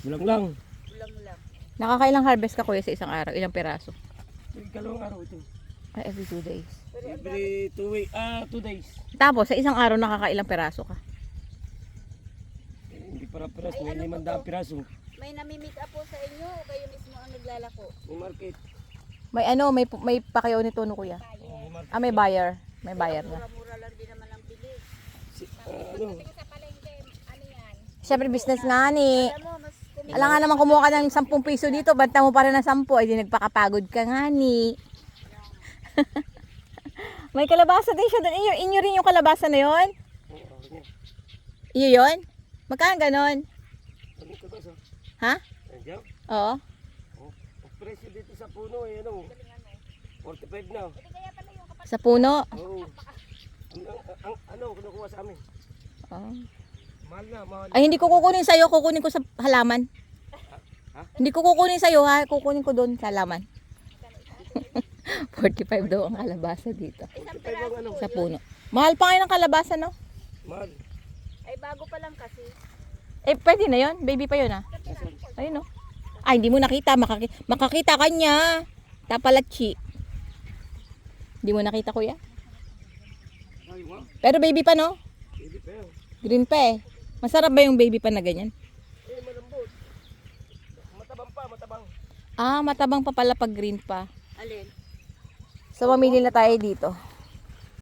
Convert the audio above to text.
Bulang lang. Ulang lang. Nakakailang harvest ka kuya sa isang araw? Ilang peraso? Kalawang araw ito. Ay, every 2 days. Every 2 days. Tapos, sa isang araw nakakailang peraso ka? Hindi para-paras, Ay, may ano 500 piraso. May nami-make up po sa inyo o kayo mismo ang naglalako? May market. May ano, may pakayaw nito no kuya? May market. Ah, may buyer. May buyer na. Mura-mura lang din naman ang bili. Ano? Sa palengke, ano yan? Siyempre, business nga ni. Alam mo, mas Alam nga naman kumuha ka ng 10 piso dito, banta mo pa rin ng 10, ay di nagpakapagod ka nga ni. May kalabasa din siya doon. Inyo rin yung kalabasa na yon? Iyo yon? Magkano ganon? Ano ito ba? Ha? Andiyan? Oo. Ang presyo dito sa puno eh, ano? 45 na. Sa puno. Oo. Ano, kinukuha sa amin? Oh. Mahal na, mahal. Ay, hindi ko kukunin sa'yo, kukunin ko sa halaman. Ha? Hindi ko kukunin sa'yo ha, kukunin ko doon sa halaman. 45 daw ang kalabasa dito. 45 ang ano? Sa puno. Mahal pa ngayon ang kalabasa, no? Mahal. ay bago pa lang kasi. Eh, pwede na yon, baby pa yun ha. Ayun no. Ay, hindi mo nakita, makakita ka niya. Tapalatchi. Hindi mo nakita kuya? Ay, wow. Pero baby pa no? Hindi pa yun. Green pa eh. Masarap ba yung baby pa na ganyan? Eh, malambot. Matabang pa, matabang. Ah, matabang pa pala pag green pa. Alin? So, mamili na tayo dito.